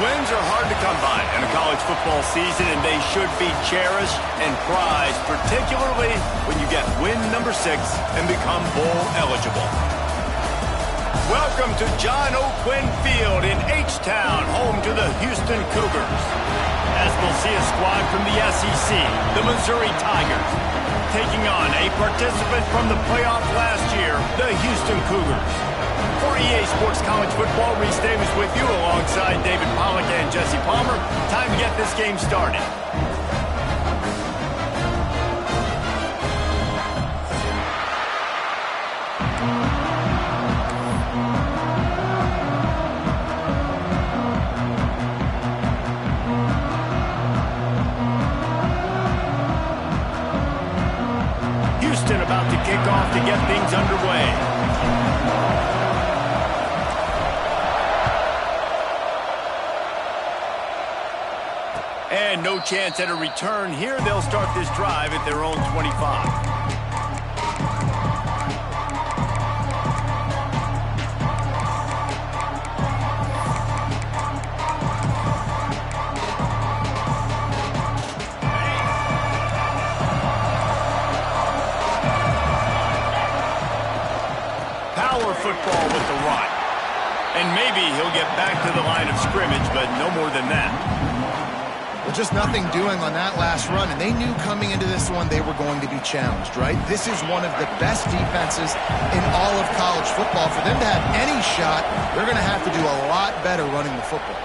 Wins are hard to come by in a college football season, and they should be cherished and prized, particularly when you get win number 6 and become bowl eligible. Welcome to John O. Quinn Field in H-Town, home to the Houston Cougars. As we'll see a squad from the SEC, the Missouri Tigers, taking on a participant from the playoff last year, the Houston Cougars. For EA Sports College Football, Reese Davis with you alongside David Pollack and Jesse Palmer. Time to get this game started. Houston about to kick off to get things underway. And no chance at a return here. They'll start this drive at their own 25. Power football with the run. And maybe he'll get back to the line of scrimmage, but no more than that. Well, just nothing doing on that last run, and they knew coming into this one they were going to be challenged, right? This is one of the best defenses in all of college football. For them to have any shot, they're going to have to do a lot better running the football.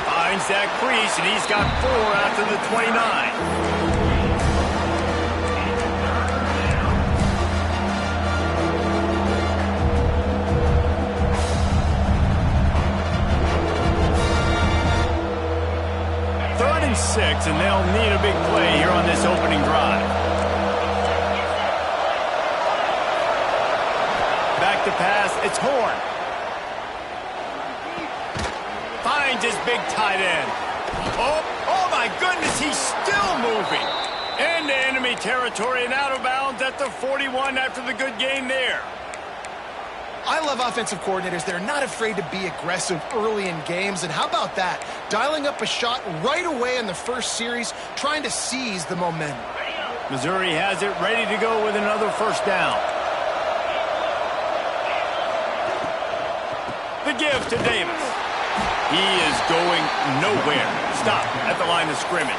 Finds that crease, and he's got 4 after the 29. Third and 6, and they'll need a big play here on this opening drive. Back to pass, it's Horn. Finds his big tight end. Oh my goodness, he's still moving. Into enemy territory and out of bounds at the 41 after the good gain there. I love offensive coordinators. They're not afraid to be aggressive early in games. And how about that? Dialing up a shot right away in the first series, trying to seize the momentum. Missouri has it ready to go with another first down. The give to Davis. He is going nowhere. Stop at the line of scrimmage.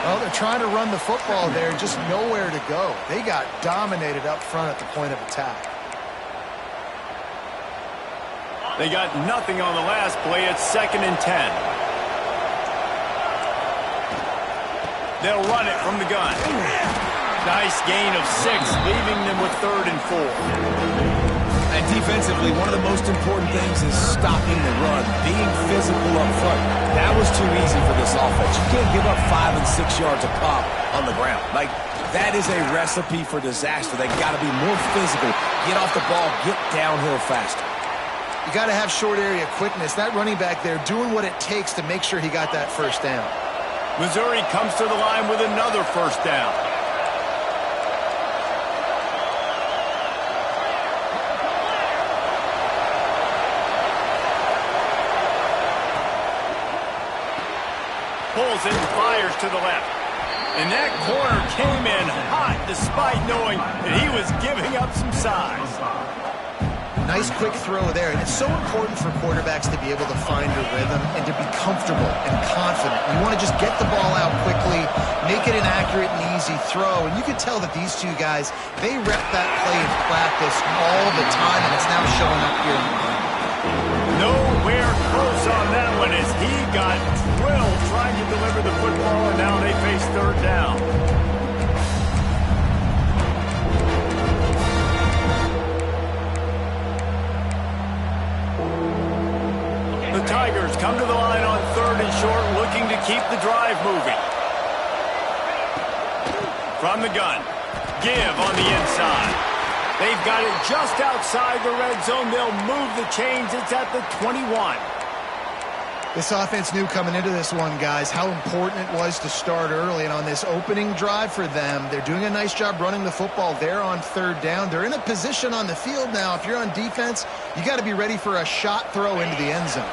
Well, they're trying to run the football there, just nowhere to go. They got dominated up front at the point of attack. They got nothing on the last play. It's 2nd and 10. They'll run it from the gun. Nice gain of 6, leaving them with 3rd and 4. And defensively, one of the most important things is stopping the run, being physical up front. That was too easy for this offense. You can't give up 5 and 6 yards a pop on the ground. Like, that is a recipe for disaster. They got to be more physical, get off the ball, get downhill faster. You got to have short area quickness. That running back there doing what it takes to make sure he got that first down. Missouri comes to the line with another first down. Pulls it and fires to the left. And that corner came in hot despite knowing that he was giving up some size. Nice quick throw there, and it's so important for quarterbacks to be able to find a rhythm and to be comfortable and confident. You want to just get the ball out quickly, make it an accurate and easy throw, and you can tell that these two guys, they rep that play in practice all the time, and it's now showing up here in the game. Nowhere close on that one as he got drilled trying to deliver the football, and now they face 3rd down. The Tigers come to the line on 3rd and short, looking to keep the drive moving. From the gun, give on the inside. They've got it just outside the red zone. They'll move the chains. It's at the 21. This offense knew coming into this one, guys, how important it was to start early. And on this opening drive for them, they're doing a nice job running the football. They're on 3rd down. They're in a position on the field now. If you're on defense, you got to be ready for a shot throw into the end zone.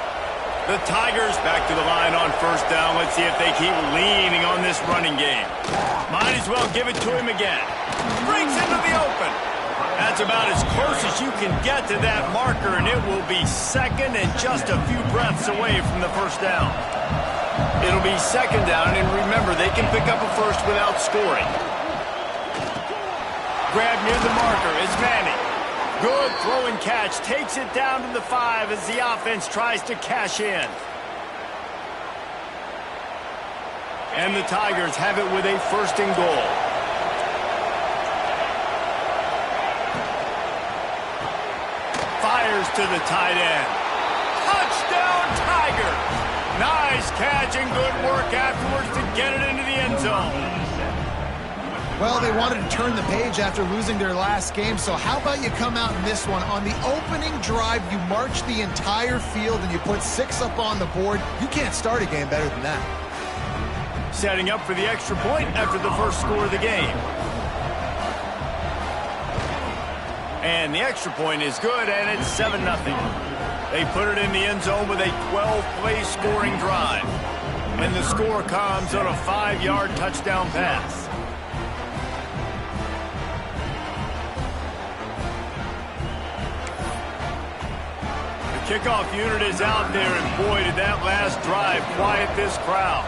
The Tigers back to the line on first down. Let's see if they keep leaning on this running game. Might as well give it to him again. Brings into the open. That's about as close as you can get to that marker, and it will be second and just a few breaths away from the first down. It'll be second down, and remember, they can pick up a first without scoring. Grab near the marker is Manning. Good throw and catch. Takes it down to the 5 as the offense tries to cash in. And the Tigers have it with a first and goal. Fires to the tight end. Touchdown, Tigers! Nice catch and good work afterwards to get it into the end zone. Well, they wanted to turn the page after losing their last game, so how about you come out in this one? On the opening drive, you march the entire field and you put 6 up on the board. You can't start a game better than that. Setting up for the extra point after the first score of the game. And the extra point is good, and it's 7-0. They put it in the end zone with a 12-play scoring drive. And the score comes on a 5-yard touchdown pass. Kickoff unit is out there, and boy, did that last drive quiet this crowd.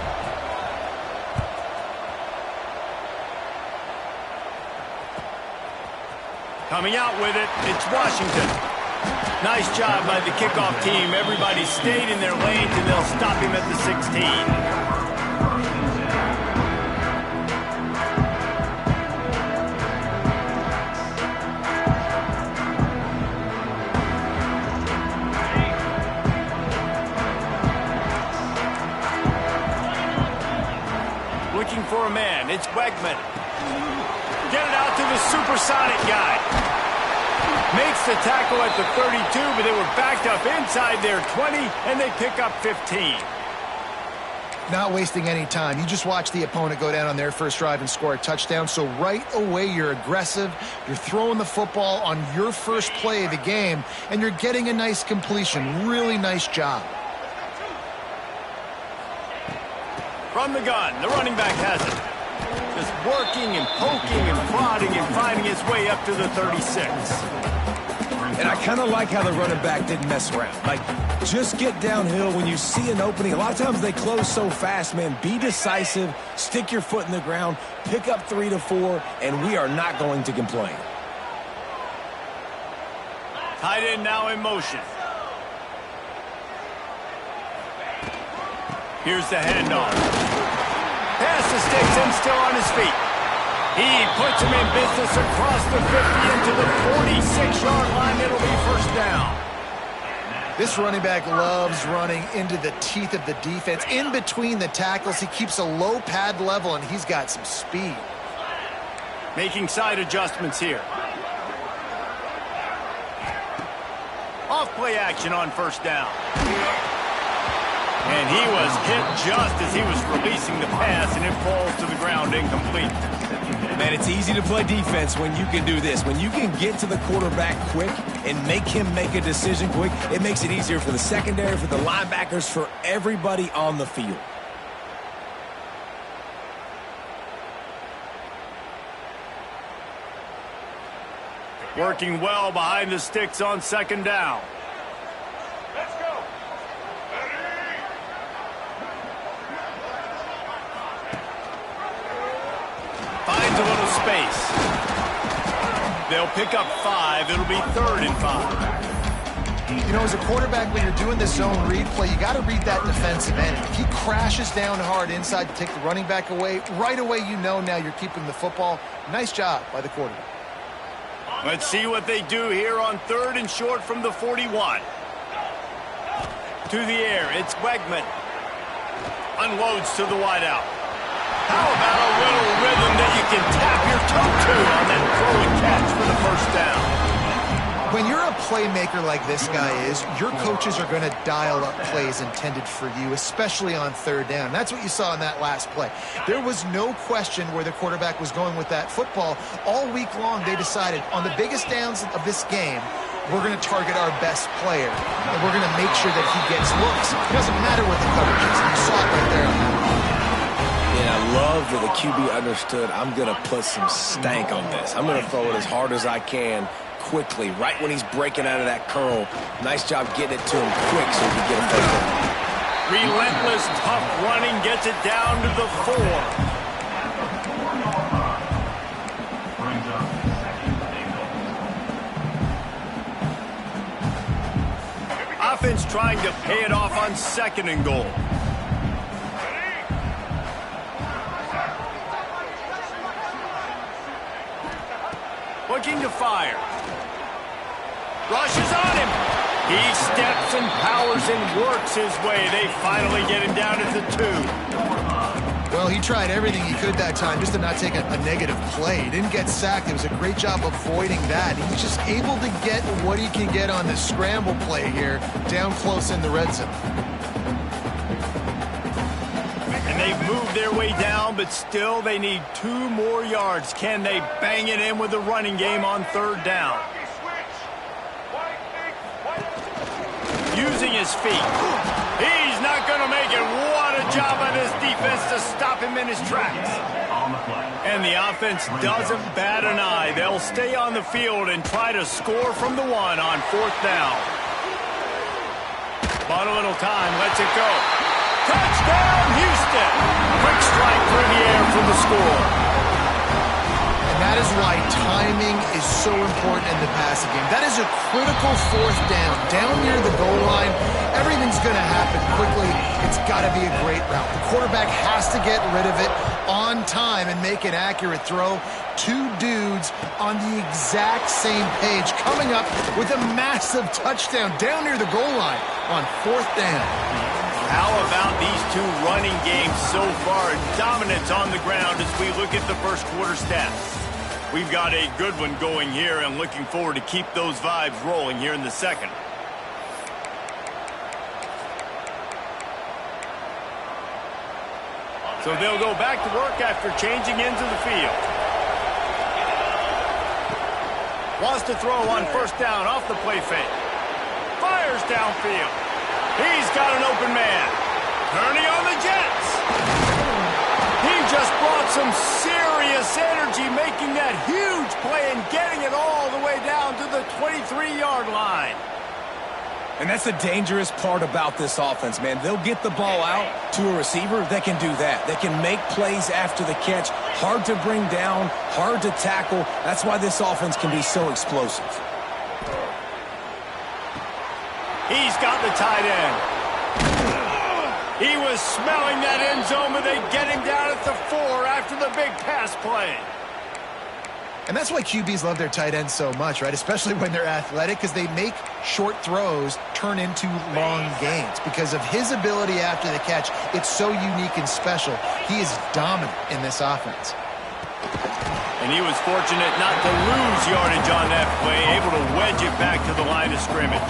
Coming out with it, it's Washington. Nice job by the kickoff team. Everybody stayed in their lanes, and they'll stop him at the 16. For a man, it's Wegman. Get it out to the supersonic guy. Makes the tackle at the 32, but they were backed up inside their 20, and they pick up 15. Not wasting any time. You just watch the opponent go down on their first drive and score a touchdown, so right away you're aggressive. You're throwing the football on your first play of the game, and you're getting a nice completion. Really nice job. From the gun, the running back has it. Just working and poking and prodding and finding his way up to the 36. And I kind of like how the running back didn't mess around. Like, just get downhill when you see an opening. A lot of times they close so fast, man. Be decisive, stick your foot in the ground, pick up 3 to 4, and we are not going to complain. Tight end now in motion. Here's the handoff. Pass the sticks and still on his feet. He puts him in business across the 50 into the 46-yard line. It'll be first down. This running back loves running into the teeth of the defense. In between the tackles, he keeps a low pad level, and he's got some speed. Making side adjustments here. Off play action on first down. And he was hit just as he was releasing the pass, and it falls to the ground incomplete. Man, it's easy to play defense when you can do this. When you can get to the quarterback quick and make him make a decision quick, it makes it easier for the secondary, for the linebackers, for everybody on the field. Working well behind the sticks on second down. Finds a little space. They'll pick up 5. It'll be 3rd and 5. You know, as a quarterback, when you're doing the zone read play, you got to read that defensive end. If he crashes down hard inside to take the running back away, right away you know now you're keeping the football. Nice job by the quarterback. Let's see what they do here on 3rd and short from the 41. To the air, it's Wegman. Unloads to the wideout. How about a little rhythm that you can tap your toe to on that throw and catch for the first down? When you're a playmaker like this guy is, your coaches are going to dial up plays intended for you, especially on 3rd down. That's what you saw in that last play. There was no question where the quarterback was going with that football. All week long, they decided on the biggest downs of this game, we're going to target our best player, and we're going to make sure that he gets looks. It doesn't matter what the coverage is. You saw it right there on that. And I love that the QB understood, I'm going to put some stank on this. I'm going to throw it as hard as I can quickly, right when he's breaking out of that curl. Nice job getting it to him quick so he can get a first down. Relentless, tough running gets it down to the 4. Offense trying to pay it off on 2nd and goal. Looking to fire. Rushes on him. He steps and powers and works his way. They finally get him down at the 2. Well, he tried everything he could that time just to not take a negative play. He didn't get sacked. It was a great job avoiding that. He's just able to get what he can get on the scramble play here down close in the red zone. And they've moved their way down, but still they need 2 more yards. Can they bang it in with the running game on 3rd down? Using his feet. He's not going to make it. What a job on this defense to stop him in his tracks. And the offense doesn't bat an eye. They'll stay on the field and try to score from the 1 on 4th down. Bought a little time. Lets it go. Touchdown, Houston! Quick strike through the air for the score. And that is why timing is so important in the passing game. That is a critical 4th down. Down near the goal line, everything's going to happen quickly. It's got to be a great route. The quarterback has to get rid of it on time and make an accurate throw. 2 dudes on the exact same page, coming up with a massive touchdown down near the goal line on 4th down. How about these 2 running games so far? Dominance on the ground as we look at the first quarter stats. We've got a good one going here and looking forward to keep those vibes rolling here in the 2nd. So they'll go back to work after changing into the field. Wants to throw on 1st down off the play fake. Fires downfield. He's got an open man. Turning on the Jets. He just brought some serious energy, making that huge play and getting it all the way down to the 23-yard line. And that's the dangerous part about this offense, man. They'll get the ball out to a receiver that can do that. They can make plays after the catch. Hard to bring down, hard to tackle. That's why this offense can be so explosive. He's got the tight end. He was smelling that end zone, but they get him down at the 4 after the big pass play. And that's why QBs love their tight ends so much, right? Especially when they're athletic, because they make short throws turn into long gains. Because of his ability after the catch, it's so unique and special. He is dominant in this offense. And he was fortunate not to lose yardage on that play, able to wedge it back to the line of scrimmage.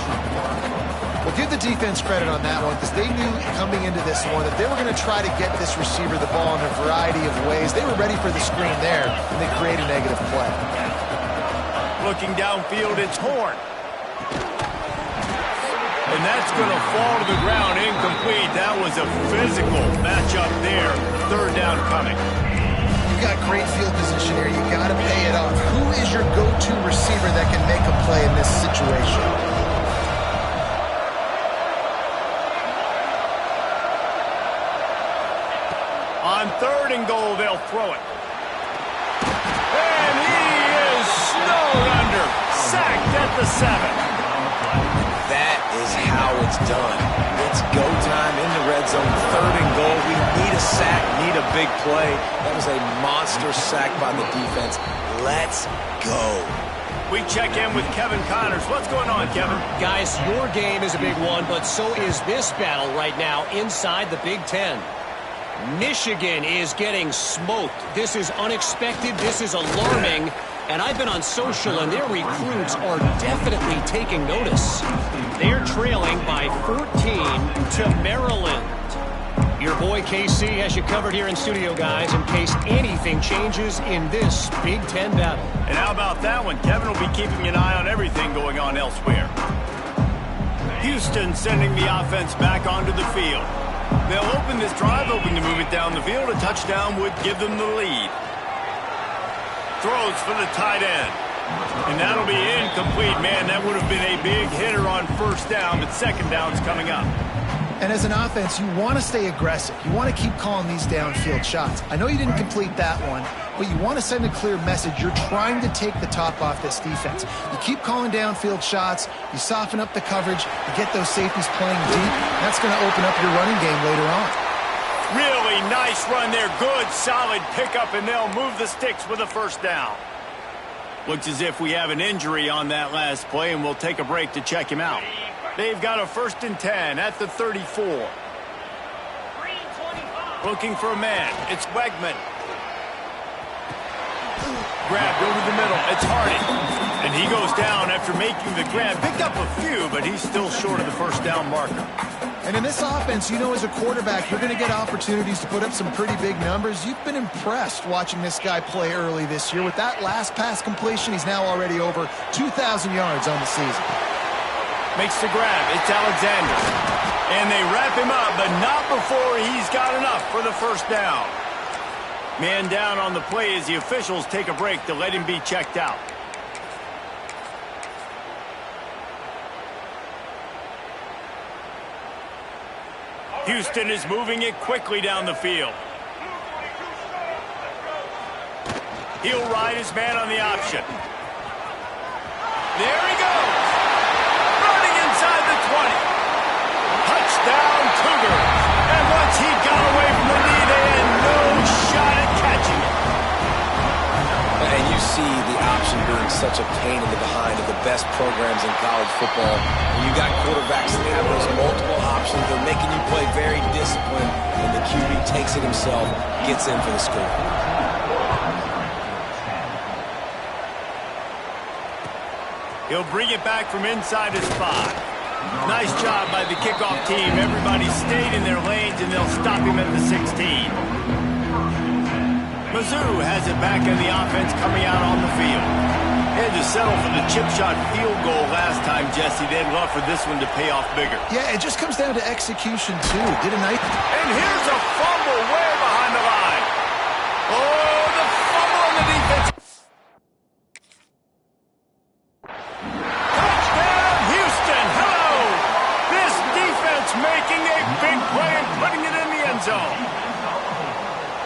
Well, give the defense credit on that one, because they knew coming into this one that they were going to try to get this receiver the ball in a variety of ways. They were ready for the screen there, and they create a negative play. Looking downfield, it's Horn. And that's going to fall to the ground incomplete. That was a physical matchup there. 3rd down coming. You got great field position here. You got to pay it off. Who is your go-to receiver that can make a play in this situation? On 3rd and goal, they'll throw it. And he is snowed under. Sacked at the 7. That is how it's done. It's go time in the red zone. 3rd and goal. We need a sack, need a big play. That was a monster sack by the defense. Let's go. We check in with Kevin Connors. What's going on, Kevin? Guys, your game is a big one, but so is this battle right now inside the Big Ten. Michigan is getting smoked. This is unexpected. This is alarming. And I've been on social, and their recruits are definitely taking notice. They're trailing by 14 to Maryland. Your boy KC has you covered here in studio, guys, in case anything changes in this Big Ten battle. And how about that one? Kevin will be keeping an eye on everything going on elsewhere. Houston sending the offense back onto the field. They'll open this drive, hoping to move it down the field. A touchdown would give them the lead. Throws for the tight end. And that'll be incomplete. Man, that would have been a big hitter on first down, but second down's coming up. And as an offense, you want to stay aggressive. You want to keep calling these downfield shots. I know you didn't complete that one, but you want to send a clear message. You're trying to take the top off this defense. You keep calling downfield shots. You soften up the coverage. You get those safeties playing deep. That's going to open up your running game later on. Really nice run there. Good, solid pickup, and they'll move the sticks with a first down. Looks as if we have an injury on that last play, and we'll take a break to check him out. They've got a 1st and 10 at the 34. Looking for a man. It's Wegman. Grabbed over the middle. It's Harding. And he goes down after making the grab. Picked up a few, but he's still short of the first down marker. And in this offense, you know, as a quarterback, you're going to get opportunities to put up some pretty big numbers. You've been impressed watching this guy play early this year. With that last pass completion, he's now already over 2,000 yards on the season. Makes the grab. It's Alexander. And they wrap him up, but not before he's got enough for the first down. Man down on the play as the officials take a break to let him be checked out. Houston is moving it quickly down the field. He'll ride his man on the option. There he goes. Running inside the 20. Touchdown Cougars. And once he got away from the knee, they had no shot at catching it. And you see the option being such a pain in the behind of the best programs in college football. When you got quarterbacks that have those multiple options, they're making you play very disciplined, and the QB takes it himself, gets in for the score. He'll bring it back from inside his 5. Nice job by the kickoff team. Everybody stayed in their lanes, and they'll stop him at the 16. Mizzou has it back in the offense coming out on the field. They had to settle for the chip shot field goal last time, Jesse. They'd love for this one to pay off bigger. Yeah, it just comes down to execution, too. Did a nice... And here's a fumble way behind the line. Oh, the fumble on the defense. Touchdown, Houston. Hello. This defense making a big play and putting it in the end zone.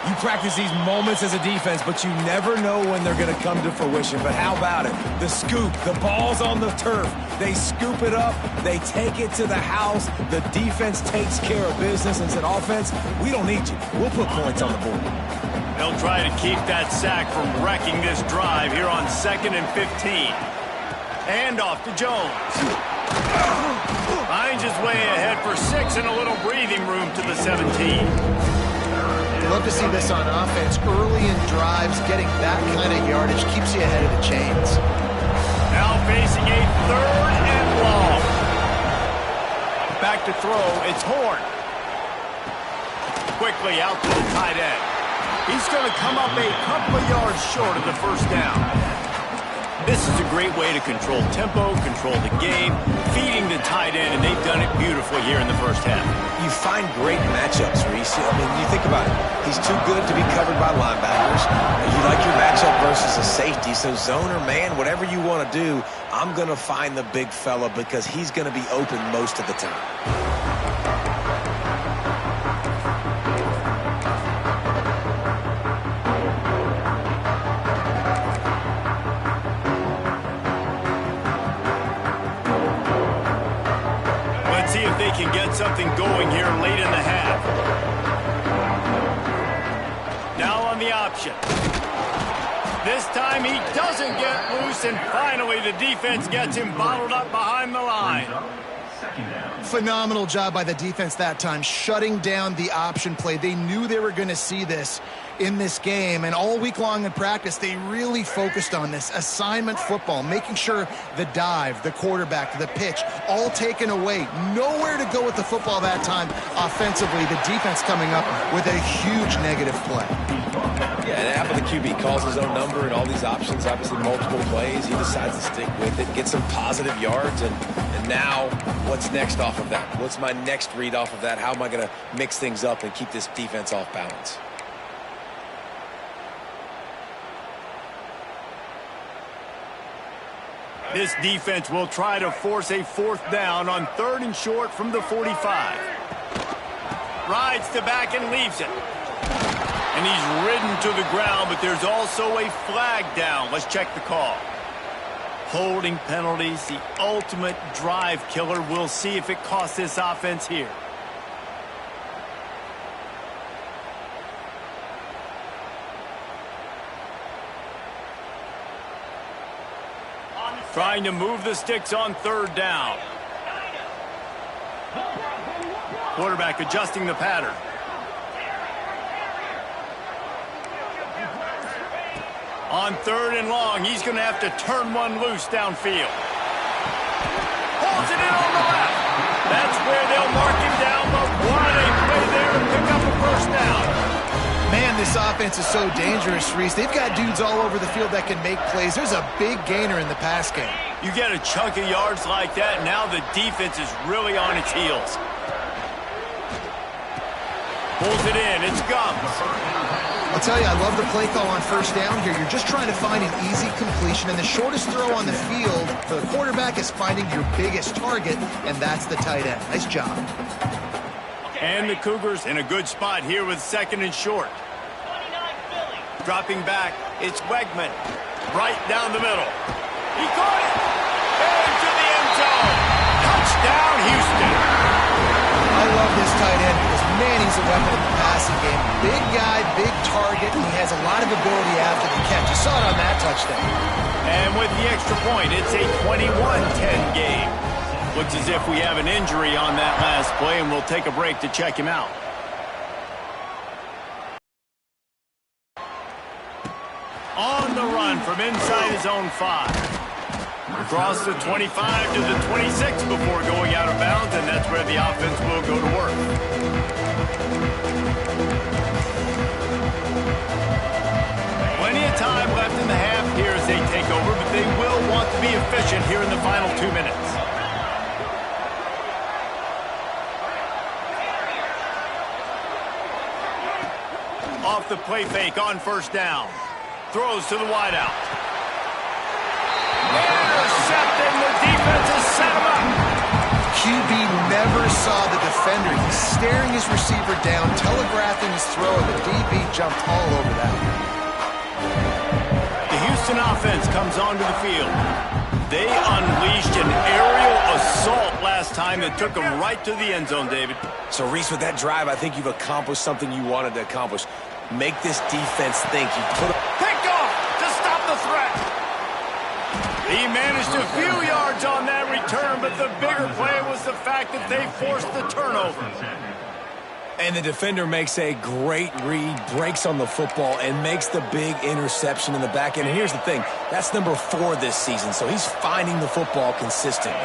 You practice these moments as a defense, but you never know when they're going to come to fruition. But how about it? The scoop, the ball's on the turf. They scoop it up. They take it to the house. The defense takes care of business and said, offense, we don't need you. We'll put points on the board. They'll try to keep that sack from wrecking this drive here on 2nd and 15. And off to Jones. Finds his way ahead for 6 and a little breathing room to the 17. Love to see this on offense. Early in drives, getting that kind of yardage keeps you ahead of the chains. Now facing a 3rd and long. Back to throw, it's Horn. Quickly out to the tight end. He's going to come up a couple of yards short of the first down. This is a great way to control tempo, control the game, feeding the tight end, and they've done it beautifully here in the first half. You find great matchups, Reese. I mean, you think about it. He's too good to be covered by linebackers. You like your matchup versus a safety. So zone or man, whatever you want to do, I'm going to find the big fella because he's going to be open most of the time. See if they can get something going here late in the half. Now on the option. This time he doesn't get loose, and finally the defense gets him bottled up behind the line. Phenomenal job by the defense that time, shutting down the option play. They knew they were going to see this, in this game, and all week long in practice, they really focused on this assignment football, making sure the dive, the quarterback, the pitch, all taken away. Nowhere to go with the football that time offensively. The defense coming up with a huge negative play. Yeah, and after the QB calls his own number and all these options, obviously multiple plays, he decides to stick with it, get some positive yards, and now what's next off of that? What's my next read off of that? How am I going to mix things up and keep this defense off balance? This defense will try to force a 4th down on 3rd and short from the 45. Rides to back and leaves it. And he's ridden to the ground, but there's also a flag down. Let's check the call. Holding penalties, the ultimate drive killer. We'll see if it costs this offense here. Trying to move the sticks on 3rd down. Quarterback adjusting the pattern. On 3rd and long, he's going to have to turn one loose downfield. Pulls it in on the left. That's where they'll mark him down, but what a play there to pick up a 1st down. Man, this offense is so dangerous, Reese. They've got dudes all over the field that can make plays. There's a big gainer in the pass game. You get a chunk of yards like that, now the defense is really on its heels. Pulls it in, it's Gums. I'll tell you, I love the play call on 1st down here. You're just trying to find an easy completion, and the shortest throw on the field for the quarterback is finding your biggest target, and that's the tight end. Nice job. And the Cougars in a good spot here with 2nd and short. Dropping back, it's Wegman. Right down the middle. He caught it! Into the end zone! Touchdown, Houston! I love this tight end because, man, he's a weapon in the passing game. Big guy, big target, and he has a lot of ability after the catch. You saw it on that touchdown. And with the extra point, it's a 21-10 game. Looks as if we have an injury on that last play, and we'll take a break to check him out. On the run from inside his own 5. Across the 25 to the 26 before going out of bounds, and that's where the offense will go to work. Plenty of time left in the half here as they take over, but they will want to be efficient here in the final 2 minutes. Off the play fake on 1st down. Throws to the wideout. Intercepting, the defense has set him up. QB never saw the defender. He's staring his receiver down, telegraphing his throw, and the DB jumped all over that. The Houston offense comes onto the field. They unleashed an aerial assault last time that took them right to the end zone, David. So, Reese, with that drive, I think you've accomplished something you wanted to accomplish. Make this defense think. You put picked off to stop the threat. He managed a few yards on that return, but the bigger play was the fact that they forced the turnover. And the defender makes a great read, breaks on the football, and makes the big interception in the back end. And here's the thing, that's number 4 this season, so he's finding the football consistently.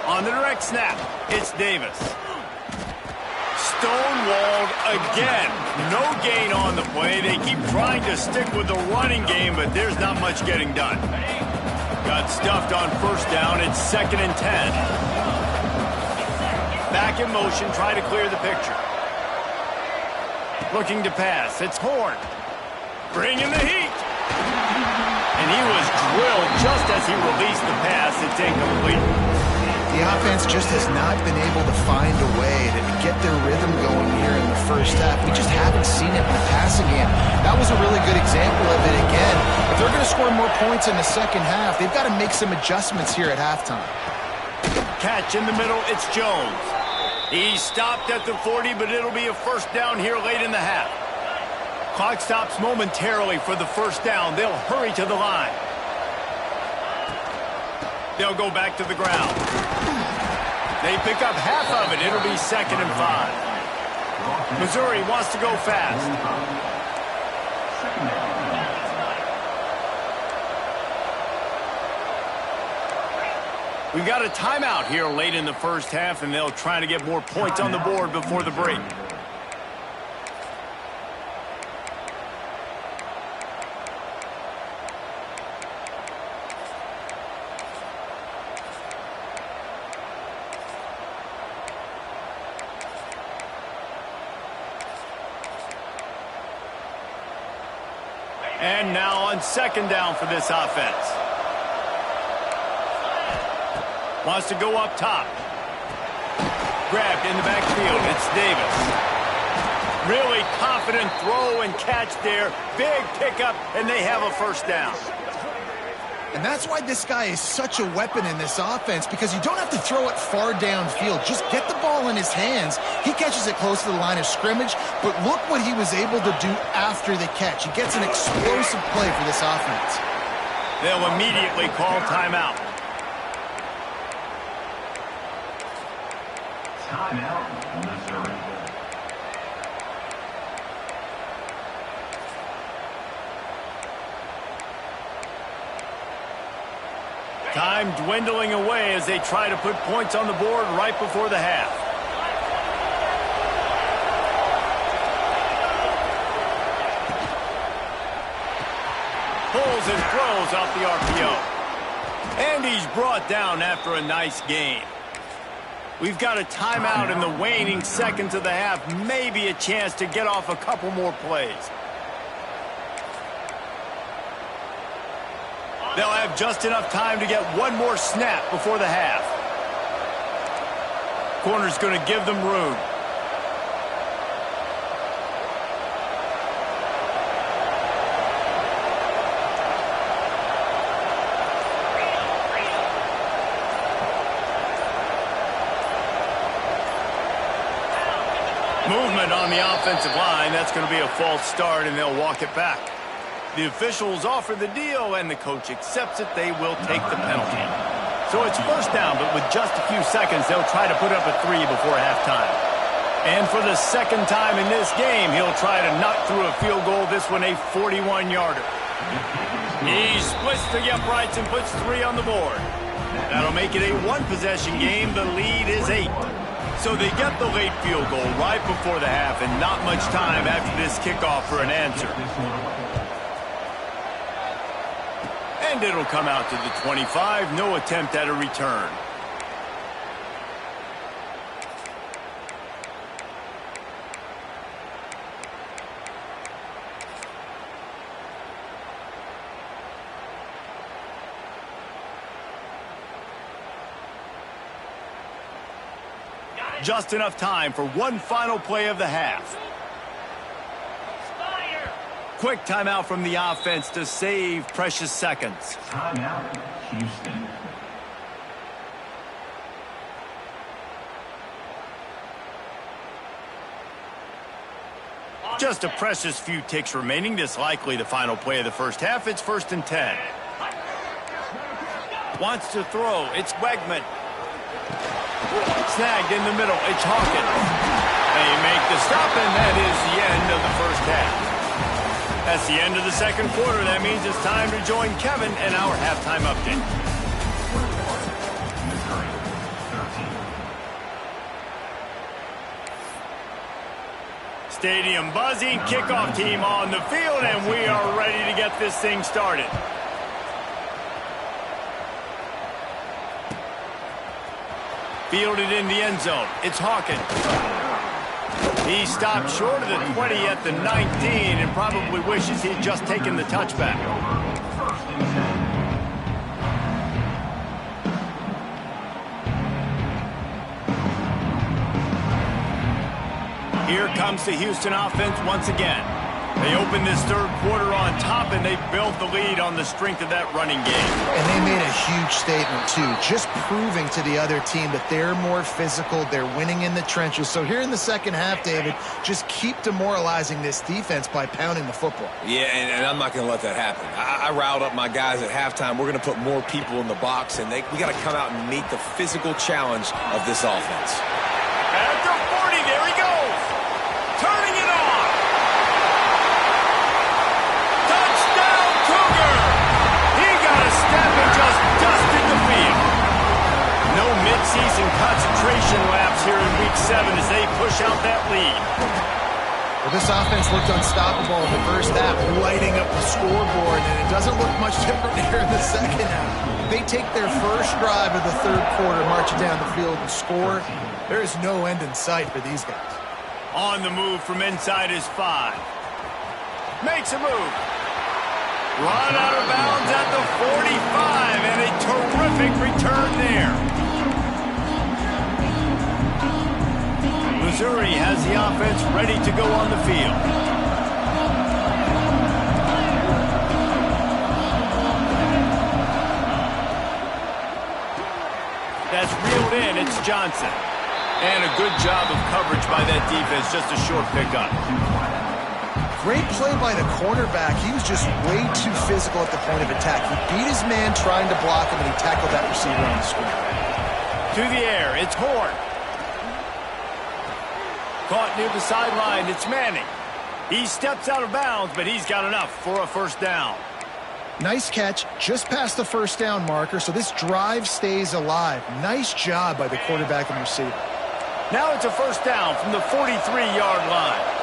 On the direct snap, it's Davis. Stonewalled again. No gain on the play. They keep trying to stick with the running game, but there's not much getting done. Got stuffed on 1st down. It's 2nd and 10. Back in motion, try to clear the picture. Looking to pass. It's Horn. Bringing the heat. And he was drilled just as he released the pass. It's incomplete. The offense just has not been able to find a way to get their rhythm going here in the 1st half. We just haven't seen it in the passing game. That was a really good example of it again. If they're going to score more points in the 2nd half, they've got to make some adjustments here at halftime. Catch in the middle, it's Jones. He stopped at the 40, but it'll be a 1st down here late in the half. Clock stops momentarily for the 1st down. They'll hurry to the line. They'll go back to the ground. They pick up half of it. It'll be 2nd and 5. Missouri wants to go fast. We've got a timeout here late in the first half, and they'll try to get more points on the board before the break. And now on second down for this offense. Wants to go up top. Grabbed in the backfield. It's Davis. Really confident throw and catch there. Big pickup, and they have a first down. And that's why this guy is such a weapon in this offense, because you don't have to throw it far downfield. Just get the ball in his hands. He catches it close to the line of scrimmage, but look what he was able to do after the catch. He gets an explosive play for this offense. They'll immediately call timeout. Timeout, Missouri. Time dwindling away as they try to put points on the board right before the half. Pulls and throws off the RPO. And he's brought down after a nice gain. We've got a timeout in the waning seconds of the half. Maybe a chance to get off a couple more plays. They'll have just enough time to get one more snap before the half. Corner's going to give them room. Movement on the offensive line. That's going to be a false start, and they'll walk it back. The officials offer the deal, and the coach accepts it. They will take the penalty. So it's first down, but with just a few seconds, they'll try to put up a 3 before halftime. And for the second time in this game, he'll try to knock through a field goal, this one a 41-yarder. He splits the uprights and puts 3 on the board. That'll make it a one-possession game. The lead is 8. So they get the late field goal right before the half, and not much time after this kickoff for an answer. And it'll come out to the 25. No attempt at a return. Just enough time for one final play of the half. Quick timeout from the offense to save precious seconds. Timeout, Houston. Just a precious few ticks remaining. This likely the final play of the first half. It's 1st and 10. Wants to throw. It's Wegman. Snagged in the middle. It's Hawkins. They make the stop, and that is the end of the first half. That's the end of the second quarter. That means it's time to join Kevin and our halftime update. Stadium buzzing, kickoff team on the field, and we are ready to get this thing started. Fielded in the end zone. It's Hawkins. He stopped short of the 20 at the 19 and probably wishes he'd just taken the touchback. Here comes the Houston offense once again. They opened this third quarter on top, and they built the lead on the strength of that running game. And they made a huge statement, too, just proving to the other team that they're more physical, they're winning in the trenches. So here in the second half, David, just keep demoralizing this defense by pounding the football. Yeah, and I'm not going to let that happen. I riled up my guys at halftime. We're going to put more people in the box, and we got to come out and meet the physical challenge of this offense. At the 40, there he goes. Turning it on. as they push out that lead. Well, this offense looked unstoppable in the first half, lighting up the scoreboard, and it doesn't look much different here in the second half. They take their first drive of the third quarter, march it down the field and score. There is no end in sight for these guys. On the move from inside his 5. Makes a move. Run out of bounds at the 45, and a terrific return there. Missouri has the offense ready to go on the field. That's reeled in. It's Johnson. And a good job of coverage by that defense. Just a short pickup. Great play by the cornerback. He was just way too physical at the point of attack. He beat his man trying to block him, and he tackled that receiver on the screen. To the air. It's Horn. Caught near the sideline. It's Manning. He steps out of bounds, but he's got enough for a first down. Nice catch, just past the first down marker, so this drive stays alive. Nice job by the quarterback and receiver. Now it's a first down from the 43-yard line.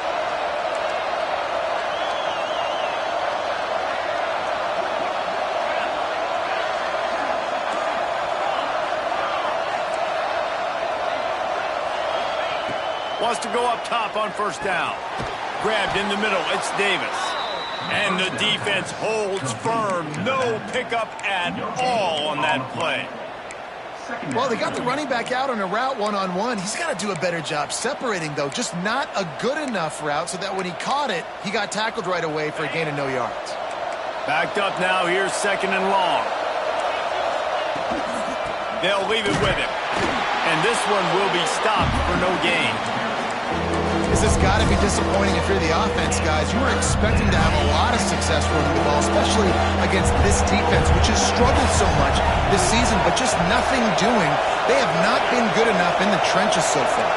Wants to go up top on first down. Grabbed in the middle. It's Davis. And the defense holds firm. No pickup at all on that play. Well, they got the running back out on a route one-on-one. He's got to do a better job separating, though. Just not a good enough route so that when he caught it, he got tackled right away for a gain of no yards. Backed up now. Here's second and long. They'll leave it with him. And this one will be stopped for no gain. This has got to be disappointing if you're the offense, guys. You were expecting to have a lot of success running the ball, especially against this defense, which has struggled so much this season, but just nothing doing. They have not been good enough in the trenches so far.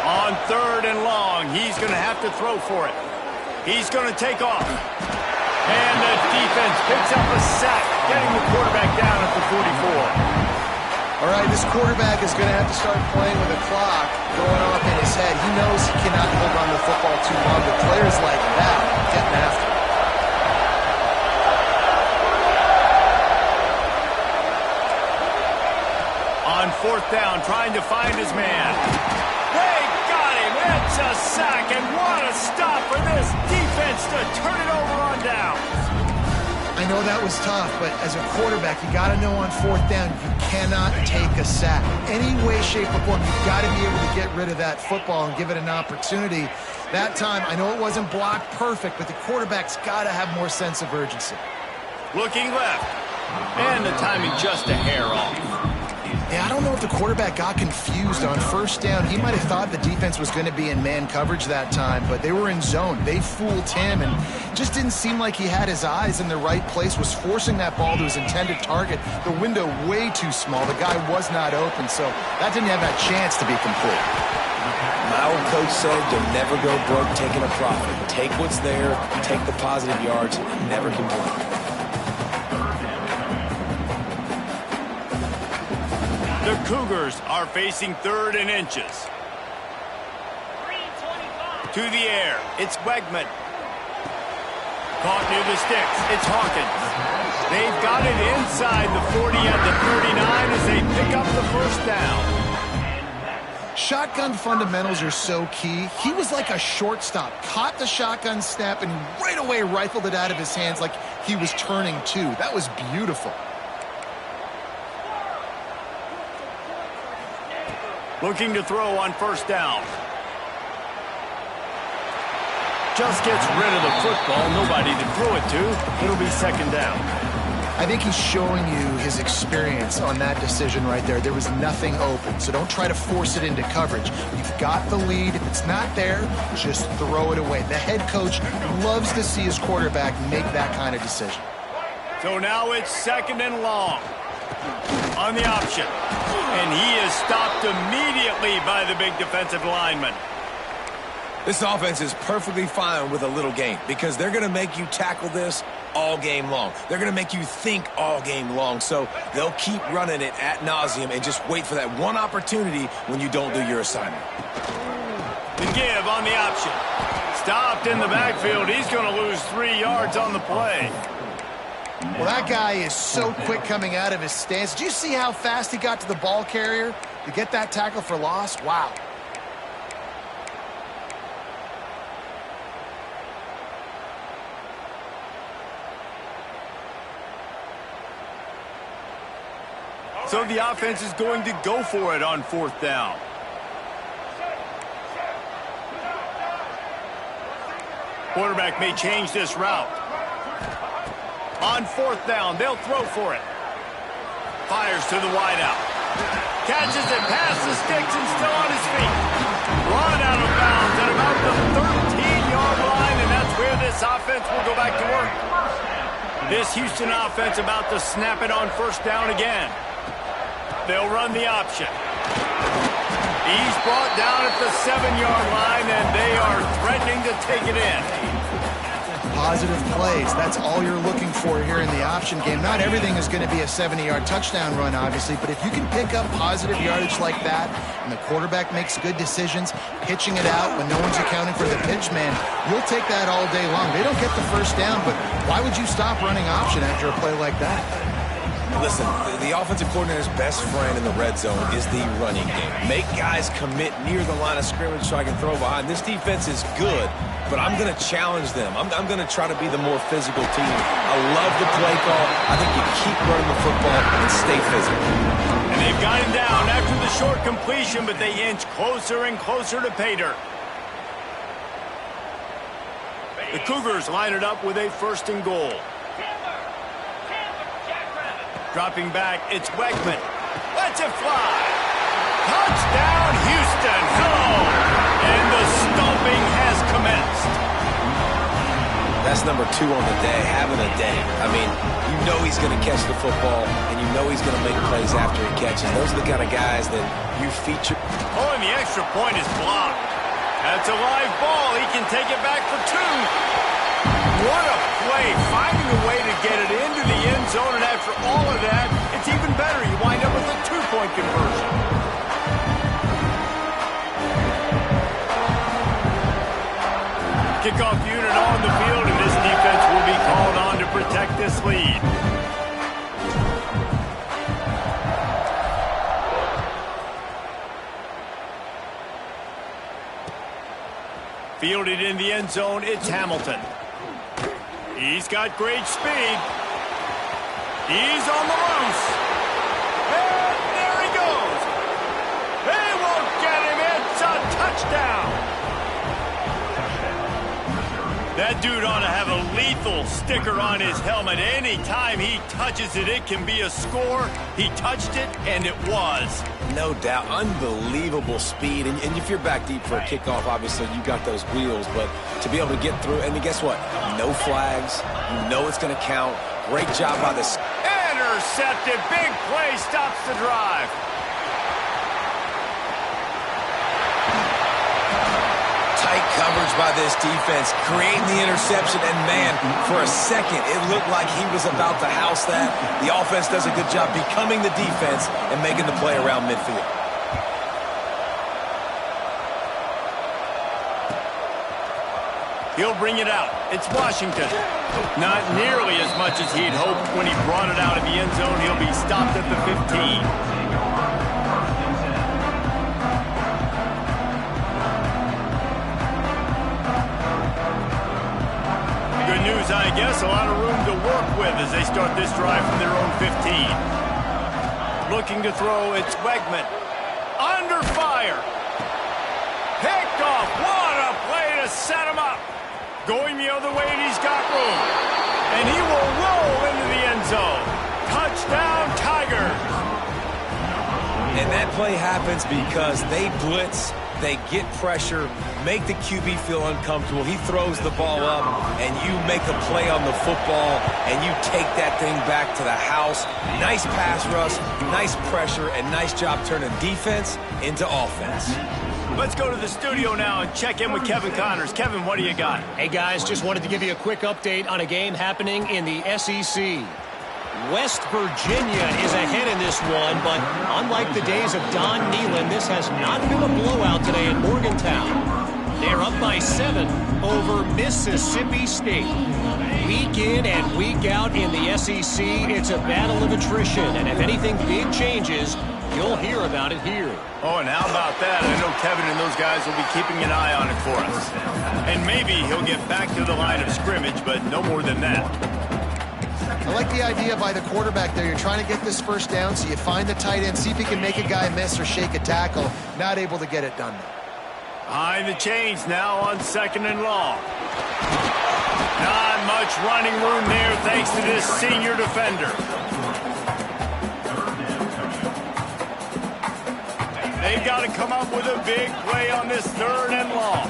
On third and long, he's going to have to throw for it. He's going to take off. And the defense picks up a sack, getting the quarterback down at the 44. All right, this quarterback is going to have to start playing with a clock going off in his head. He knows he cannot hold on to the football too long, but players like that are getting after him. On fourth down, trying to find his man. They got him. It's a sack, and what a stop for this defense to turn it over on down. I know that was tough, but as a quarterback, you got to know on fourth down, you cannot take a sack. Any way, shape, or form, you've got to be able to get rid of that football and give it an opportunity. That time, I know it wasn't blocked perfect, but the quarterback's got to have more sense of urgency. Looking left, and the timing just a hair off. Yeah, I don't know if the quarterback got confused on first down. He might have thought the defense was going to be in man coverage that time, but they were in zone. They fooled him, and just didn't seem like he had his eyes in the right place, was forcing that ball to his intended target. The window way too small. The guy was not open, so that didn't have that chance to be complete. My old coach said you'll never go broke taking a profit. Take what's there, take the positive yards, and never complain. The Cougars are facing third and inches. To the air, it's Wegman. Caught near the sticks, it's Hawkins. They've got it inside the 40 at the 39 as they pick up the first down. Shotgun fundamentals are so key. He was like a shortstop, caught the shotgun snap and right away rifled it out of his hands like he was turning two. That was beautiful. Looking to throw on first down. Just gets rid of the football. Nobody to throw it to. It'll be second down. I think he's showing you his experience on that decision right there. There was nothing open, so don't try to force it into coverage. You've got the lead. If it's not there, just throw it away. The head coach loves to see his quarterback make that kind of decision. So now it's second and long on the option. And he is stopped immediately by the big defensive lineman. This offense is perfectly fine with a little gain because they're going to make you tackle this all game long. They're going to make you think all game long. So they'll keep running it ad nauseum and just wait for that one opportunity when you don't do your assignment. The give on the option. Stopped in the backfield. He's going to lose 3 yards on the play. Well, that guy is so quick coming out of his stance. Did you see how fast he got to the ball carrier to get that tackle for loss? Wow. So the offense is going to go for it on 4th down. Quarterback may change this route. On 4th down, they'll throw for it. Fires to the wideout. Catches it past the sticks and still on his feet. Run out of bounds at about the 13-yard line, and that's where this offense will go back to work. This Houston offense about to snap it on 1st down again. They'll run the option. He's brought down at the 7-yard line, and they are threatening to take it in. Positive plays. That's all you're looking for here in the option game. Not everything is going to be a 70-yard touchdown run, obviously, but if you can pick up positive yardage like that and the quarterback makes good decisions, pitching it out when no one's accounting for the pitch man, you'll take that all day long. They don't get the 1st down, but why would you stop running option after a play like that? Listen, the offensive coordinator's best friend in the red zone is the running game. Make guys commit near the line of scrimmage so I can throw behind. This defense is good, but I'm going to challenge them. I'm going to try to be the more physical team. I love the play call. I think you keep running the football and stay physical. And they've got him down after the short completion, but they inch closer and closer to pay dirt. The Cougars line it up with a 1st and goal. Dropping back, it's Wegman. Lets it fly. Touchdown, Houston. Hello. And the stomping has commenced. That's number 2 on the day, having a day. I mean, you know he's going to catch the football, and you know he's going to make plays after he catches. Those are the kind of guys that you feature. Oh, and the extra point is blocked. That's a live ball. He can take it back for 2. What a play, finding a way to get it into the end zone, and after all of that, it's even better. You wind up with a 2-point conversion. Kickoff unit on the field, and this defense will be called on to protect this lead. Fielded in the end zone, it's Hamilton. He's got great speed. He's on the loose. And there he goes. They won't get him. It's a touchdown. That dude ought to have a lethal sticker on his helmet. Anytime he touches it, it can be a score. He touched it, and it was. No doubt. Unbelievable speed. And if you're back deep for a kickoff, obviously you got those wheels. But to be able to get through, and guess what? No flags. You know it's going to count. Great job by this. Intercepted. Big play stops the drive. Tight coverage by this defense, creating the interception, and man, for a second, it looked like he was about to house that. The offense does a good job becoming the defense and making the play around midfield. He'll bring it out. It's Washington. Not nearly as much as he'd hoped when he brought it out of the end zone. He'll be stopped at the 15. Good news, I guess. A lot of room to work with as they start this drive from their own 15. Looking to throw, it's Wegman. Under fire. Picked off. What a play to set him up. Going the other way, and he's got room. And he will roll into the end zone. Touchdown, Tigers. And that play happens because they blitz, they get pressure, make the QB feel uncomfortable. He throws the ball up, and you make a play on the football, and you take that thing back to the house. Nice pass rush, nice pressure, and nice job turning defense into offense. Let's go to the studio now and check in with Kevin Connors. Kevin, what do you got? Hey, guys, just wanted to give you a quick update on a game happening in the SEC. West Virginia is ahead in this one, but unlike the days of Don Nehlen, this has not been a blowout today in Morgantown. They're up by 7 over Mississippi State. Week in and week out in the SEC, it's a battle of attrition, and if anything big changes, you'll hear about it here. Oh, and how about that? I know Kevin and those guys will be keeping an eye on it for us. And maybe he'll get back to the line of scrimmage, but no more than that. I like the idea by the quarterback there. You're trying to get this first down, so you find the tight end, see if he can make a guy miss or shake a tackle. Not able to get it done there. Behind the chains now on 2nd and long. Not much running room there thanks to this senior defender. They've got to come up with a big play on this 3rd and long.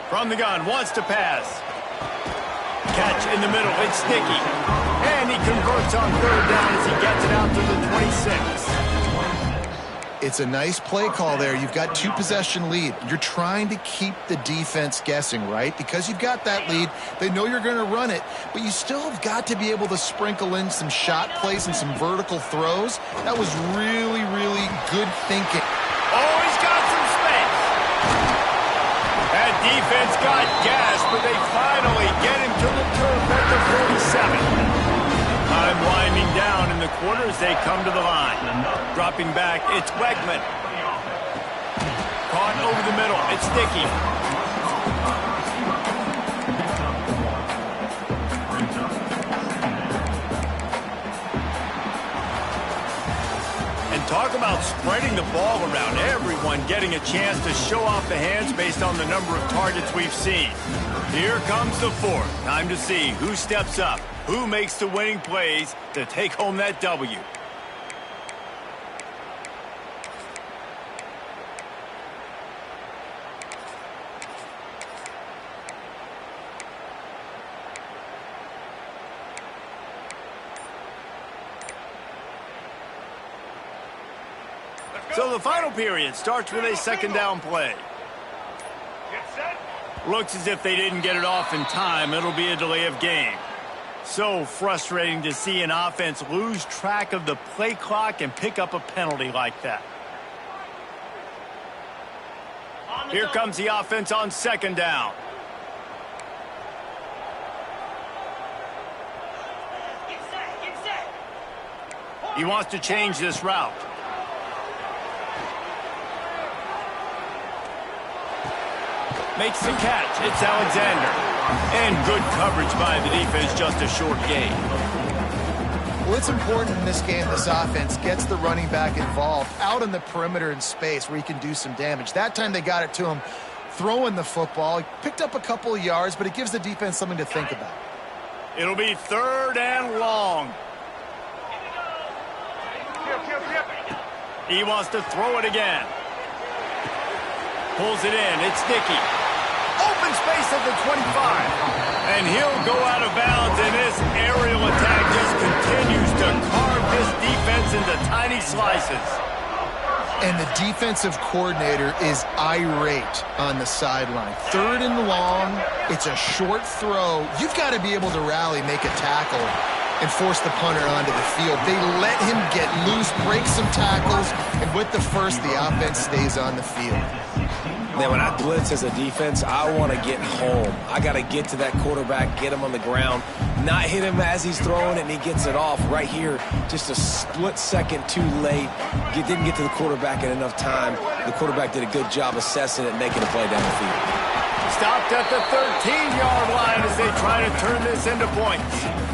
From the gun, wants to pass. Catch in the middle, it's sticky. And he converts on 3rd down as he gets it out to the 26. It's a nice play call there. You've got 2-possession lead. You're trying to keep the defense guessing, right? Because you've got that lead, they know you're going to run it, but you still have got to be able to sprinkle in some shot plays and some vertical throws. That was really, really good thinking. Oh, he's got some space. That defense got gas, but they finally get him to the turf at the 47. Time winding down in the quarter as they come to the line. Dropping back, it's Wegman. Caught over the middle, it's sticky. And talk about spreading the ball around. Everyone getting a chance to show off the hands based on the number of targets we've seen. Here comes the 4th. Time to see who steps up. Who makes the winning plays to take home that W? So the final period starts with a 2nd down play. Looks as if they didn't get it off in time. It'll be a delay of game. So frustrating to see an offense lose track of the play clock and pick up a penalty like that. Here comes the offense on 2nd down. He wants to change this route. Makes the catch. It's Alexander. And good coverage by the defense, just a short gain. Well, it's important in this game, this offense gets the running back involved out in the perimeter in space where he can do some damage. That time they got it to him throwing the football. He picked up a couple of yards, but it gives the defense something to think about. It'll be 3rd and long. He wants to throw it again. Pulls it in. It's sticky. Open space at the 25. And he'll go out of bounds, and this aerial attack just continues to carve this defense into tiny slices. And the defensive coordinator is irate on the sideline. 3rd and long, it's a short throw. You've got to be able to rally, make a tackle, and force the punter onto the field. They let him get loose, break some tackles, and with the first, the offense stays on the field. Man, when I blitz as a defense, I want to get home. I got to get to that quarterback, get him on the ground, not hit him as he's throwing it, and he gets it off right here. Just a split second too late. Didn't get to the quarterback in enough time. The quarterback did a good job assessing it, making a play down the field. Stopped at the 13-yard line as they try to turn this into points.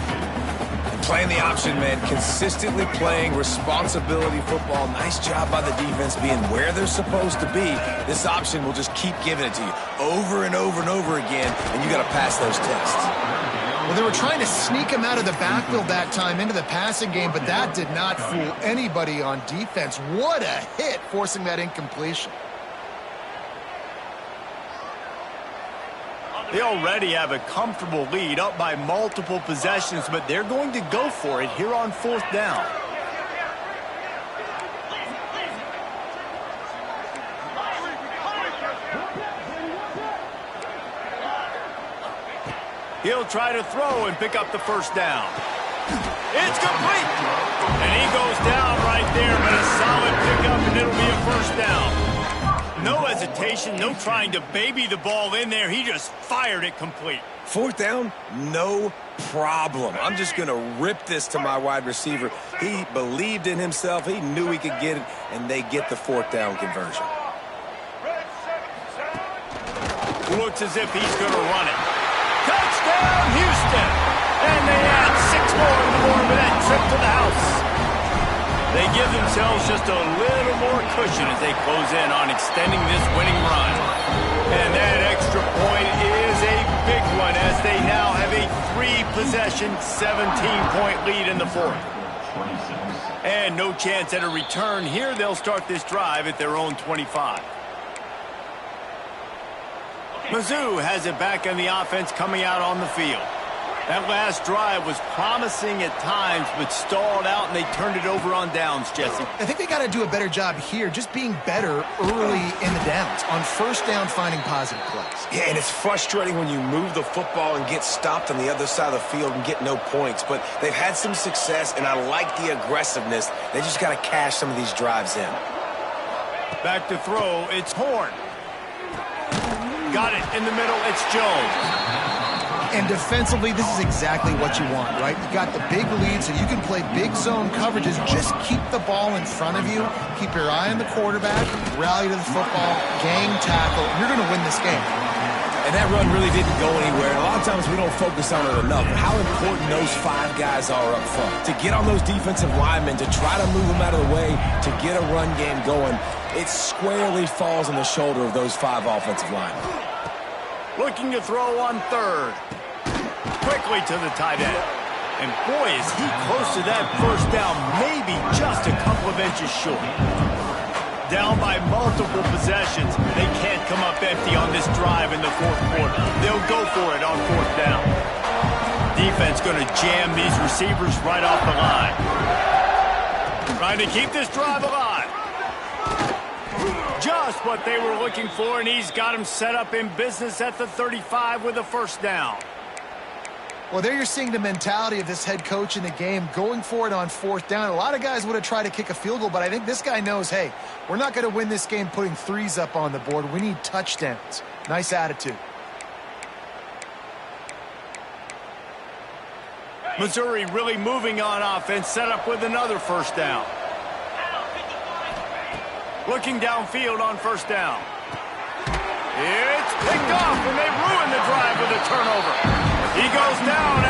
Playing the option, man. Consistently playing responsibility football. Nice job by the defense being where they're supposed to be. This option will just keep giving it to you over and over and over again, and you got to pass those tests. Well, they were trying to sneak him out of the backfield that time into the passing game, but that did not fool anybody on defense. What a hit, forcing that incompletion. They already have a comfortable lead, up by multiple possessions, but they're going to go for it here on 4th down. He'll try to throw and pick up the first down. It's complete. And he goes down right there, but a solid pickup, and it'll be a first down. No hesitation, no trying to baby the ball in there. He just fired it complete. Fourth down, no problem. I'm just going to rip this to my wide receiver. He believed in himself. He knew he could get it, and they get the fourth down conversion. Looks as if he's going to run it. Touchdown, Houston! And they add 6 more on the board with that trip to the house. They give themselves just a little more cushion as they close in on extending this winning run. And that extra point is a big one as they now have a 3-possession, 17-point lead in the fourth. And no chance at a return here. They'll start this drive at their own 25. Mizzou has it back in the offense coming out on the field. That last drive was promising at times, but stalled out, and they turned it over on downs, Jesse. I think they got to do a better job here, just being better early in the downs, on first down finding positive plays. Yeah, and it's frustrating when you move the football and get stopped on the other side of the field and get no points. But they've had some success, and I like the aggressiveness. They just got to cash some of these drives in. Back to throw, it's Horn. Got it in the middle, it's Jones. And defensively, this is exactly what you want, right? You got the big lead, so you can play big zone coverages. Just keep the ball in front of you. Keep your eye on the quarterback. Rally to the football. Gang tackle. You're going to win this game. And that run really didn't go anywhere. And a lot of times we don't focus on it enough. How important those 5 guys are up front. To get on those defensive linemen, to try to move them out of the way, to get a run game going, it squarely falls on the shoulder of those 5 offensive linemen. Looking to throw on third. Quickly to the tight end. And boy, is he close to that first down, maybe just a couple of inches short. Down by multiple possessions. They can't come up empty on this drive in the fourth quarter. They'll go for it on fourth down. Defense going to jam these receivers right off the line. Trying to keep this drive alive. Just what they were looking for, and he's got him set up in business at the 35 with a first down. Well, there you're seeing the mentality of this head coach in the game, going for it on fourth down. A lot of guys would have tried to kick a field goal, but I think this guy knows, hey, we're not going to win this game putting 3s up on the board. We need touchdowns. Nice attitude. Missouri really moving on offense, set up with another first down. Looking downfield on first down. It's picked off, and they ruin the drive with a turnover. He goes down